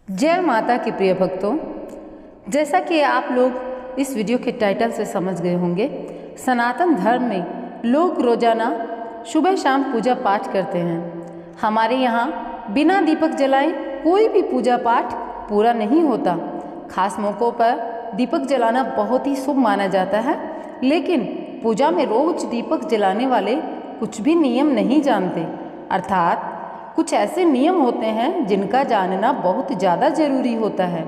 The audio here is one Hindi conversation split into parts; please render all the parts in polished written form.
जय माता के प्रिय भक्तों, जैसा कि आप लोग इस वीडियो के टाइटल से समझ गए होंगे, सनातन धर्म में लोग रोजाना सुबह शाम पूजा पाठ करते हैं। हमारे यहाँ बिना दीपक जलाए कोई भी पूजा पाठ पूरा नहीं होता। खास मौक़ों पर दीपक जलाना बहुत ही शुभ माना जाता है, लेकिन पूजा में रोज दीपक जलाने वाले कुछ भी नियम नहीं जानते, अर्थात कुछ ऐसे नियम होते हैं जिनका जानना बहुत ज़्यादा ज़रूरी होता है।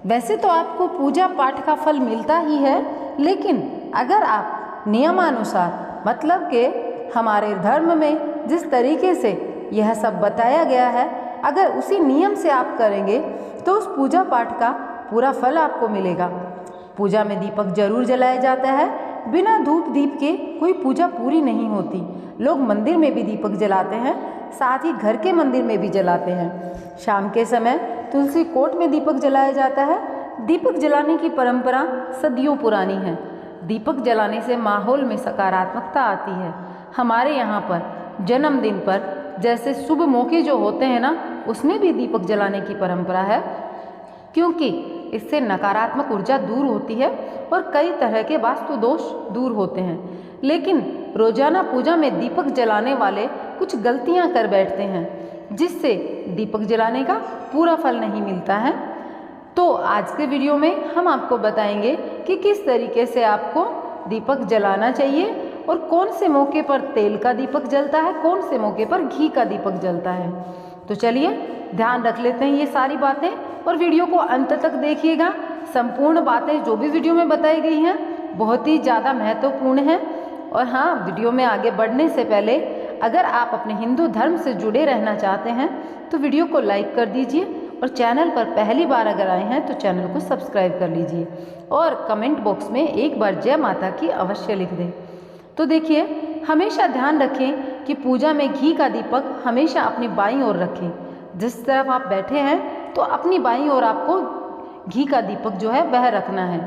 वैसे तो आपको पूजा पाठ का फल मिलता ही है, लेकिन अगर आप नियमानुसार, मतलब कि हमारे धर्म में जिस तरीके से यह सब बताया गया है, अगर उसी नियम से आप करेंगे तो उस पूजा पाठ का पूरा फल आपको मिलेगा। पूजा में दीपक जरूर जलाया जाता है। बिना धूप दीप के कोई पूजा पूरी नहीं होती। लोग मंदिर में भी दीपक जलाते हैं, साथ ही घर के मंदिर में भी जलाते हैं। शाम के समय तुलसी कोट में दीपक जलाया जाता है। दीपक जलाने की परंपरा सदियों पुरानी है। दीपक जलाने से माहौल में सकारात्मकता आती है। हमारे यहाँ पर जन्मदिन पर जैसे शुभ मौके जो होते हैं ना, उसमें भी दीपक जलाने की परंपरा है, क्योंकि इससे नकारात्मक ऊर्जा दूर होती है और कई तरह के वास्तु दोष दूर होते हैं। लेकिन रोजाना पूजा में दीपक जलाने वाले कुछ गलतियां कर बैठते हैं, जिससे दीपक जलाने का पूरा फल नहीं मिलता है। तो आज के वीडियो में हम आपको बताएंगे कि किस तरीके से आपको दीपक जलाना चाहिए और कौन से मौके पर तेल का दीपक जलता है, कौन से मौके पर घी का दीपक जलता है। तो चलिए ध्यान रख लेते हैं ये सारी बातें और वीडियो को अंत तक देखिएगा। संपूर्ण बातें जो भी वीडियो में बताई गई हैं बहुत ही ज़्यादा महत्वपूर्ण हैं। और हाँ, वीडियो में आगे बढ़ने से पहले अगर आप अपने हिंदू धर्म से जुड़े रहना चाहते हैं तो वीडियो को लाइक कर दीजिए और चैनल पर पहली बार अगर आए हैं तो चैनल को सब्सक्राइब कर लीजिए और कमेंट बॉक्स में एक बार जय माता की अवश्य लिख दें। तो देखिए, हमेशा ध्यान रखें कि पूजा में घी का दीपक हमेशा अपनी बाईं ओर रखें। जिस तरफ आप बैठे हैं तो अपनी बाईं ओर आपको घी का दीपक जो है वह रखना है,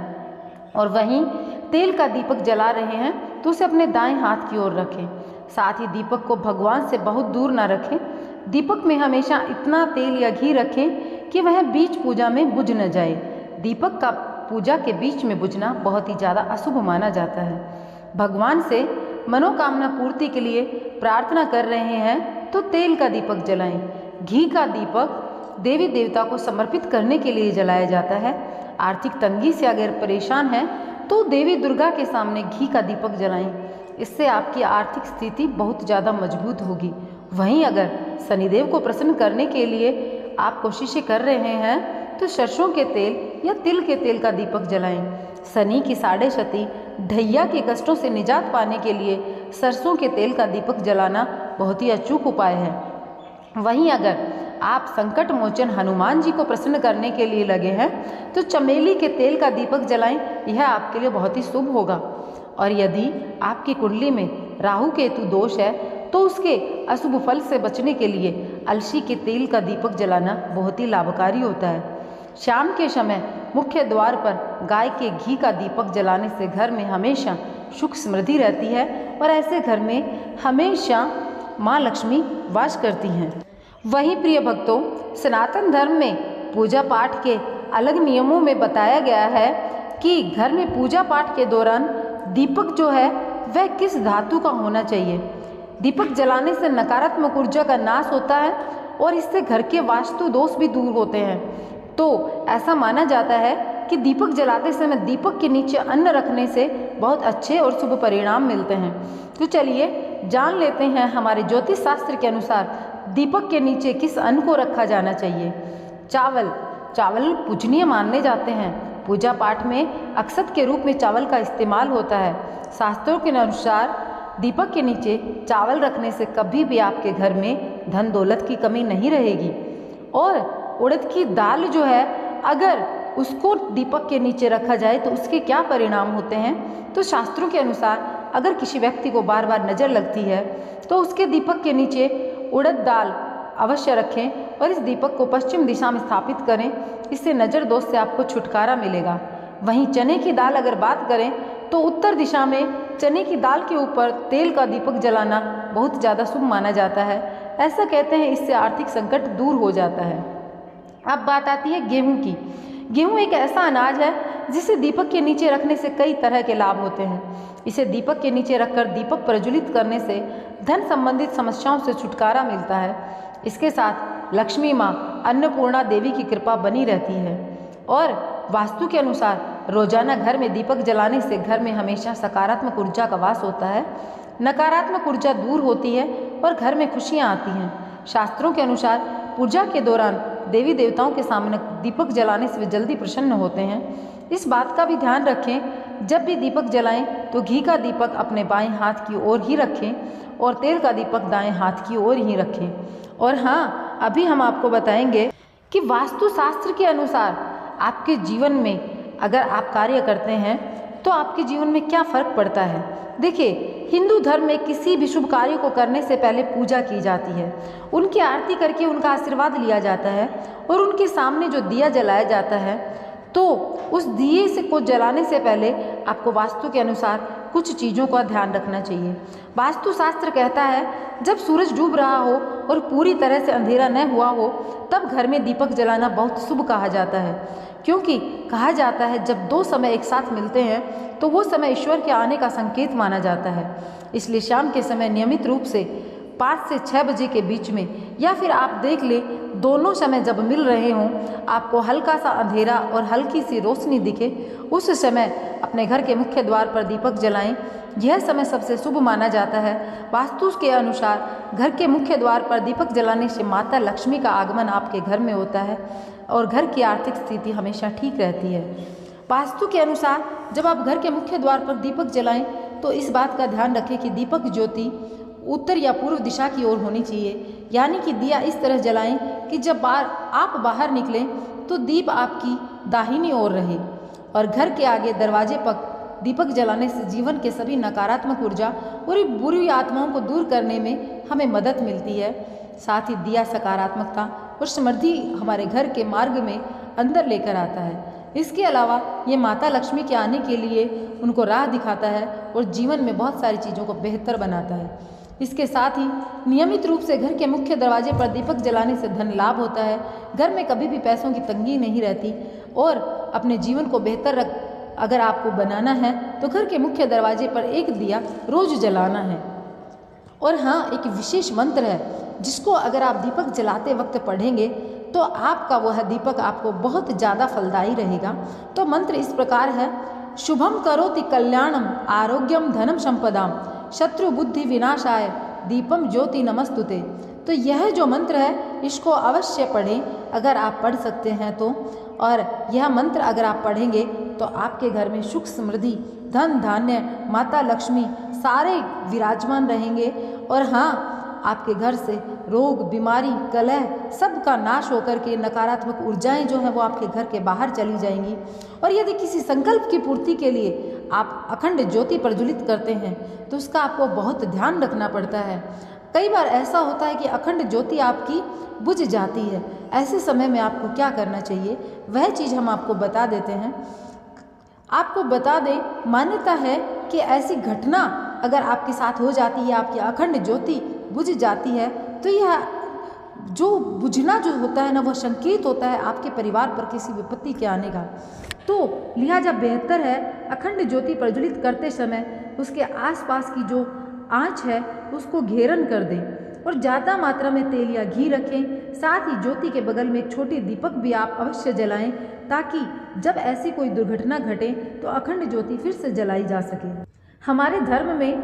और वहीं तेल का दीपक जला रहे हैं तो उसे अपने दाएं हाथ की ओर रखें। साथ ही दीपक को भगवान से बहुत दूर ना रखें। दीपक में हमेशा इतना तेल या घी रखें कि वह बीच पूजा में बुझ न जाए। दीपक का पूजा के बीच में बुझना बहुत ही ज़्यादा अशुभ माना जाता है। भगवान से मनोकामना पूर्ति के लिए प्रार्थना कर रहे हैं तो तेल का दीपक जलाएं। घी का दीपक देवी देवता को समर्पित करने के लिए जलाया जाता है। आर्थिक तंगी से अगर परेशान हैं तो देवी दुर्गा के सामने घी का दीपक जलाएं। इससे आपकी आर्थिक स्थिति बहुत ज़्यादा मजबूत होगी। वहीं अगर शनिदेव को प्रसन्न करने के लिए आप कोशिशें कर रहे हैं तो सरसों के तेल या तिल के तेल का दीपक जलाएं। शनि की साढ़े क्षति ढैया के कष्टों से निजात पाने के लिए सरसों के तेल का दीपक जलाना बहुत ही अचूक उपाय है। वहीं अगर आप संकट मोचन हनुमान जी को प्रसन्न करने के लिए लगे हैं तो चमेली के तेल का दीपक जलाएं। यह आपके लिए बहुत ही शुभ होगा। और यदि आपकी कुंडली में राहु केतु दोष है तो उसके अशुभ फल से बचने के लिए अलसी के तेल का दीपक जलाना बहुत ही लाभकारी होता है। शाम के समय मुख्य द्वार पर गाय के घी का दीपक जलाने से घर में हमेशा सुख समृद्धि रहती है और ऐसे घर में हमेशा माँ लक्ष्मी वास करती हैं। वहीं प्रिय भक्तों, सनातन धर्म में पूजा पाठ के अलग नियमों में बताया गया है कि घर में पूजा पाठ के दौरान दीपक जो है वह किस धातु का होना चाहिए। दीपक जलाने से नकारात्मक ऊर्जा का नाश होता है और इससे घर के वास्तु दोष भी दूर होते हैं। तो ऐसा माना जाता है कि दीपक जलाते समय दीपक के नीचे अन्न रखने से बहुत अच्छे और शुभ परिणाम मिलते हैं। तो चलिए जान लेते हैं हमारे ज्योतिष शास्त्र के अनुसार दीपक के नीचे किस अन्न को रखा जाना चाहिए। चावल पूजनीय माने जाते हैं। पूजा पाठ में अक्षत के रूप में चावल का इस्तेमाल होता है। शास्त्रों के अनुसार दीपक के नीचे चावल रखने से कभी भी आपके घर में धन दौलत की कमी नहीं रहेगी। और उड़द की दाल जो है, अगर उसको दीपक के नीचे रखा जाए तो उसके क्या परिणाम होते हैं। तो शास्त्रों के अनुसार अगर किसी व्यक्ति को बार बार नज़र लगती है तो उसके दीपक के नीचे उड़द दाल अवश्य रखें और इस दीपक को पश्चिम दिशा में स्थापित करें। इससे नज़र दोष से आपको छुटकारा मिलेगा। वहीं चने की दाल अगर बात करें तो उत्तर दिशा में चने की दाल के ऊपर तेल का दीपक जलाना बहुत ज़्यादा शुभ माना जाता है। ऐसा कहते हैं इससे आर्थिक संकट दूर हो जाता है। अब बात आती है गेहूं की। गेहूं एक ऐसा अनाज है जिसे दीपक के नीचे रखने से कई तरह के लाभ होते हैं। इसे दीपक के नीचे रखकर दीपक प्रज्वलित करने से धन संबंधित समस्याओं से छुटकारा मिलता है। इसके साथ लक्ष्मी माँ अन्नपूर्णा देवी की कृपा बनी रहती है। और वास्तु के अनुसार रोजाना घर में दीपक जलाने से घर में हमेशा सकारात्मक ऊर्जा का वास होता है, नकारात्मक ऊर्जा दूर होती है और घर में खुशियाँ आती हैं। शास्त्रों के अनुसार पूजा के दौरान देवी देवताओं के सामने दीपक जलाने से वे जल्दी प्रसन्न होते हैं। इस बात का भी ध्यान रखें, जब भी दीपक जलाएं तो घी का दीपक अपने बाएं हाथ की ओर ही रखें और तेल का दीपक दाएं हाथ की ओर ही रखें। और हाँ, अभी हम आपको बताएंगे कि वास्तु शास्त्र के अनुसार आपके जीवन में अगर आप कार्य करते हैं तो आपके जीवन में क्या फर्क पड़ता है। देखिए, हिंदू धर्म में किसी भी शुभ कार्य को करने से पहले पूजा की जाती है, उनकी आरती करके उनका आशीर्वाद लिया जाता है और उनके सामने जो दिया जलाया जाता है, तो उस दिए से को जलाने से पहले आपको वास्तु के अनुसार कुछ चीज़ों का ध्यान रखना चाहिए। वास्तु शास्त्र कहता है जब सूरज डूब रहा हो और पूरी तरह से अंधेरा न हुआ हो तब घर में दीपक जलाना बहुत शुभ कहा जाता है, क्योंकि कहा जाता है जब दो समय एक साथ मिलते हैं तो वो समय ईश्वर के आने का संकेत माना जाता है। इसलिए शाम के समय नियमित रूप से 5 से 6 बजे के बीच में, या फिर आप देख लें दोनों समय जब मिल रहे हों, आपको हल्का सा अंधेरा और हल्की सी रोशनी दिखे, उस समय अपने घर के मुख्य द्वार पर दीपक जलाएं। यह समय सबसे शुभ माना जाता है। वास्तु के अनुसार घर के मुख्य द्वार पर दीपक जलाने से माता लक्ष्मी का आगमन आपके घर में होता है और घर की आर्थिक स्थिति हमेशा ठीक रहती है। वास्तु के अनुसार जब आप घर के मुख्य द्वार पर दीपक जलाएं तो इस बात का ध्यान रखें कि दीपक ज्योति उत्तर या पूर्व दिशा की ओर होनी चाहिए, यानी कि दिया इस तरह जलाएं कि जब आप बाहर निकलें तो दीप आपकी दाहिनी ओर रहे। और घर के आगे दरवाजे पर दीपक जलाने से जीवन के सभी नकारात्मक ऊर्जा और बुरी आत्माओं को दूर करने में हमें मदद मिलती है। साथ ही दिया सकारात्मकता और समृद्धि हमारे घर के मार्ग में अंदर लेकर आता है। इसके अलावा ये माता लक्ष्मी के आने के लिए उनको राह दिखाता है और जीवन में बहुत सारी चीज़ों को बेहतर बनाता है। इसके साथ ही नियमित रूप से घर के मुख्य दरवाजे पर दीपक जलाने से धन लाभ होता है, घर में कभी भी पैसों की तंगी नहीं रहती। और अपने जीवन को बेहतर अगर आपको बनाना है तो घर के मुख्य दरवाजे पर एक दिया रोज जलाना है। और हाँ, एक विशेष मंत्र है जिसको अगर आप दीपक जलाते वक्त पढ़ेंगे तो आपका वह दीपक आपको बहुत ज़्यादा फलदायी रहेगा। तो मंत्र इस प्रकार है, शुभम करोति कल्याणम आरोग्यम धनम संपदाम शत्रु बुद्धि विनाशाय दीपम ज्योति नमस्तुते। तो यह जो मंत्र है इसको अवश्य पढ़ें अगर आप पढ़ सकते हैं तो। और यह मंत्र अगर आप पढ़ेंगे तो आपके घर में सुख समृद्धि धन धान्य माता लक्ष्मी सारे विराजमान रहेंगे। और हाँ, आपके घर से रोग बीमारी कलह सब का नाश होकर के नकारात्मक ऊर्जाएं जो हैं वो आपके घर के बाहर चली जाएंगी। और यदि किसी संकल्प की पूर्ति के लिए आप अखंड ज्योति प्रज्वलित करते हैं तो उसका आपको बहुत ध्यान रखना पड़ता है। कई बार ऐसा होता है कि अखंड ज्योति आपकी बुझ जाती है। ऐसे समय में आपको क्या करना चाहिए वह चीज़ हम आपको बता देते हैं। आपको बता दें, मान्यता है कि ऐसी घटना अगर आपके साथ हो जाती है, आपकी अखंड ज्योति बुझ जाती है, तो यह जो बुझना जो होता है ना वह संकेत होता है आपके परिवार पर किसी विपत्ति के आने का। तो लिहाजा बेहतर है अखंड ज्योति प्रज्वलित करते समय उसके आसपास की जो आँच है उसको घेरन कर दें और ज़्यादा मात्रा में तेल या घी रखें। साथ ही ज्योति के बगल में एक छोटी दीपक भी आप अवश्य जलाएं ताकि जब ऐसी कोई दुर्घटना घटे तो अखंड ज्योति फिर से जलाई जा सके। हमारे धर्म में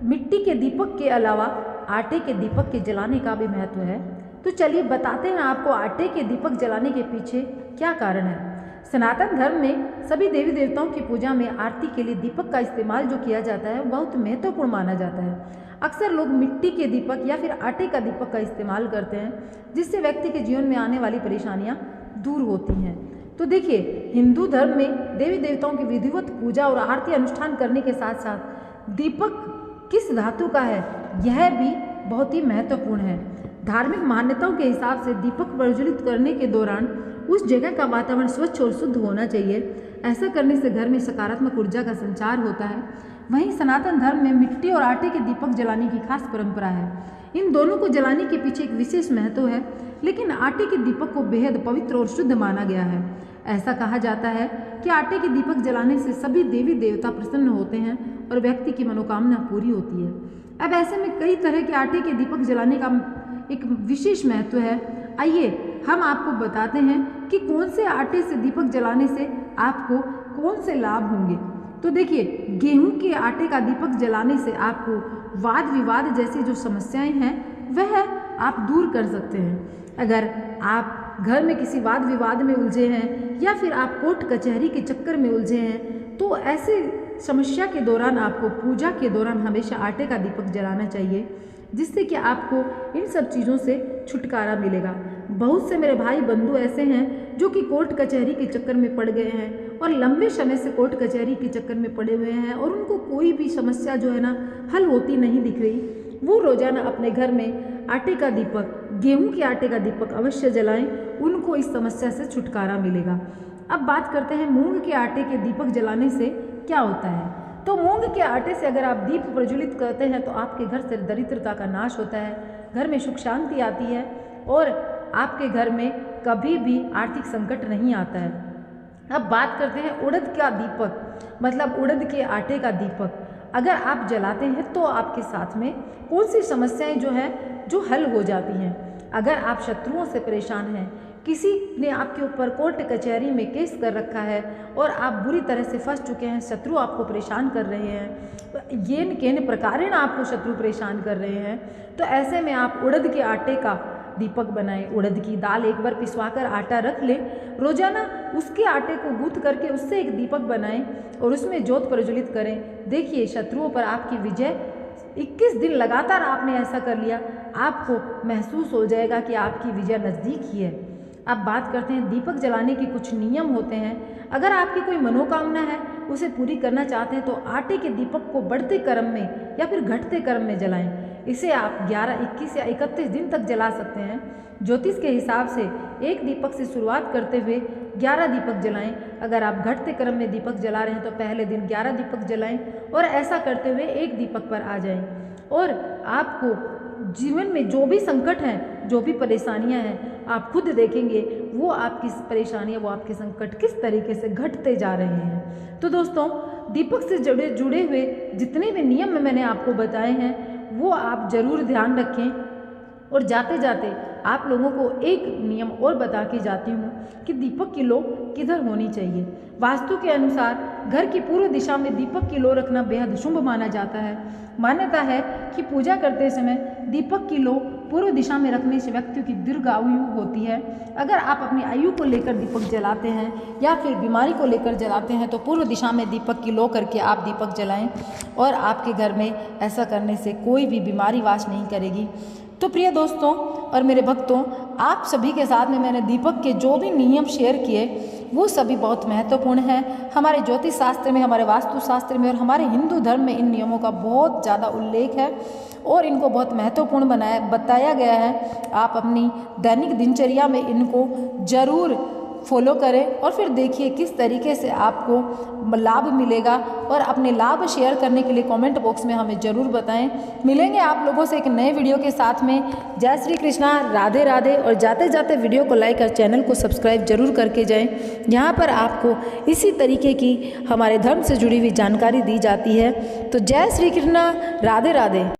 मिट्टी के दीपक के अलावा आटे के दीपक के जलाने का भी महत्व है। तो चलिए बताते हैं आपको आटे के दीपक जलाने के पीछे क्या कारण है। सनातन धर्म में सभी देवी देवताओं की पूजा में आरती के लिए दीपक का इस्तेमाल जो किया जाता है बहुत महत्वपूर्ण माना जाता है। अक्सर लोग मिट्टी के दीपक या फिर आटे का दीपक का इस्तेमाल करते हैं जिससे व्यक्ति के जीवन में आने वाली परेशानियां दूर होती हैं। तो देखिए, हिंदू धर्म में देवी देवताओं की विधिवत पूजा और आरती अनुष्ठान करने के साथ साथ दीपक किस धातु का है यह भी बहुत ही महत्वपूर्ण है। धार्मिक मान्यताओं के हिसाब से दीपक प्रज्वलित करने के दौरान उस जगह का वातावरण स्वच्छ और शुद्ध होना चाहिए। ऐसा करने से घर में सकारात्मक ऊर्जा का संचार होता है। वहीं सनातन धर्म में मिट्टी और आटे के दीपक जलाने की खास परंपरा है। इन दोनों को जलाने के पीछे एक विशेष महत्व है। लेकिन आटे के दीपक को बेहद पवित्र और शुद्ध माना गया है। ऐसा कहा जाता है कि आटे के दीपक जलाने से सभी देवी देवता प्रसन्न होते हैं और व्यक्ति की मनोकामना पूरी होती है। अब ऐसे में कई तरह के आटे के दीपक जलाने का एक विशेष महत्व है। आइए हम आपको बताते हैं कि कौन से आटे से दीपक जलाने से आपको कौन से लाभ होंगे। तो देखिए, गेहूं के आटे का दीपक जलाने से आपको वाद विवाद जैसी जो समस्याएं हैं वह आप दूर कर सकते हैं। अगर आप घर में किसी वाद विवाद में उलझे हैं या फिर आप कोर्ट कचहरी के चक्कर में उलझे हैं, तो ऐसे समस्या के दौरान आपको पूजा के दौरान हमेशा आटे का दीपक जलाना चाहिए, जिससे कि आपको इन सब चीज़ों से छुटकारा मिलेगा। बहुत से मेरे भाई बंधु ऐसे हैं जो कि कोर्ट कचहरी के चक्कर में पड़ गए हैं और लंबे समय से कोर्ट कचहरी के चक्कर में पड़े हुए हैं और उनको कोई भी समस्या जो है ना हल होती नहीं दिख रही। वो रोजाना अपने घर में आटे का दीपक, गेहूं के आटे का दीपक अवश्य जलाएं, उनको इस समस्या से छुटकारा मिलेगा। अब बात करते हैं मूंग के आटे के दीपक जलाने से क्या होता है। तो मूंग के आटे से अगर आप दीप प्रज्वलित करते हैं तो आपके घर से दरिद्रता का नाश होता है, घर में सुख शांति आती है और आपके घर में कभी भी आर्थिक संकट नहीं आता है। अब बात करते हैं उड़द का दीपक, मतलब उड़द के आटे का दीपक अगर आप जलाते हैं तो आपके साथ में कौन सी समस्याएं जो है जो हल हो जाती हैं। अगर आप शत्रुओं से परेशान हैं, किसी ने आपके ऊपर कोर्ट कचहरी में केस कर रखा है और आप बुरी तरह से फंस चुके हैं, शत्रु आपको परेशान कर रहे हैं, ये केन प्रकारेण आपको शत्रु परेशान कर रहे हैं, तो ऐसे में आप उड़द के आटे का दीपक बनाएं। उड़द की दाल एक बार पिसवाकर आटा रख लें, रोजाना उसके आटे को गूंथ करके उससे एक दीपक बनाएं और उसमें ज्योत प्रज्वलित करें। देखिए, शत्रुओं पर आपकी विजय 21 दिन लगातार आपने ऐसा कर लिया, आपको महसूस हो जाएगा कि आपकी विजय नज़दीक ही है। अब बात करते हैं दीपक जलाने के कुछ नियम होते हैं। अगर आपकी कोई मनोकामना है, उसे पूरी करना चाहते हैं, तो आटे के दीपक को बढ़ते क्रम में या फिर घटते क्रम में जलाएं। इसे आप 11, 21 या 31 दिन तक जला सकते हैं। ज्योतिष के हिसाब से एक दीपक से शुरुआत करते हुए 11 दीपक जलाएं। अगर आप घटते क्रम में दीपक जला रहे हैं तो पहले दिन 11 दीपक जलाएं और ऐसा करते हुए एक दीपक पर आ जाएं। और आपको जीवन में जो भी संकट हैं, जो भी परेशानियां हैं, आप खुद देखेंगे वो आपकी परेशानियां, वो आपके संकट किस तरीके से घटते जा रहे हैं। तो दोस्तों, दीपक से जुड़े हुए जितने भी नियम मैंने आपको बताए हैं वो आप ज़रूर ध्यान रखें। और जाते जाते आप लोगों को एक नियम और बता के जाती हूँ कि दीपक की लो किधर होनी चाहिए। वास्तु के अनुसार घर की पूर्व दिशा में दीपक की लो रखना बेहद शुभ माना जाता है। मान्यता है कि पूजा करते समय दीपक की लो पूर्व दिशा में रखने से व्यक्ति की दीर्घ आयु होती है। अगर आप अपनी आयु को लेकर दीपक जलाते हैं या फिर बीमारी को लेकर जलाते हैं तो पूर्व दिशा में दीपक की लो करके आप दीपक जलाएं और आपके घर में ऐसा करने से कोई भी बीमारी वास नहीं करेगी। तो प्रिय दोस्तों और मेरे भक्तों, आप सभी के साथ में मैंने दीपक के जो भी नियम शेयर किए वो सभी बहुत महत्वपूर्ण हैं। हमारे ज्योतिष शास्त्र में, हमारे वास्तु शास्त्र में और हमारे हिंदू धर्म में इन नियमों का बहुत ज़्यादा उल्लेख है और इनको बहुत महत्वपूर्ण बताया गया है। आप अपनी दैनिक दिनचर्या में इनको जरूर फॉलो करें और फिर देखिए किस तरीके से आपको लाभ मिलेगा। और अपने लाभ शेयर करने के लिए कमेंट बॉक्स में हमें ज़रूर बताएं। मिलेंगे आप लोगों से एक नए वीडियो के साथ में। जय श्री कृष्णा, राधे राधे। और जाते जाते वीडियो को लाइक और चैनल को सब्सक्राइब जरूर करके जाएं। यहाँ पर आपको इसी तरीके की हमारे धर्म से जुड़ी हुई जानकारी दी जाती है। तो जय श्री कृष्णा, राधे राधे।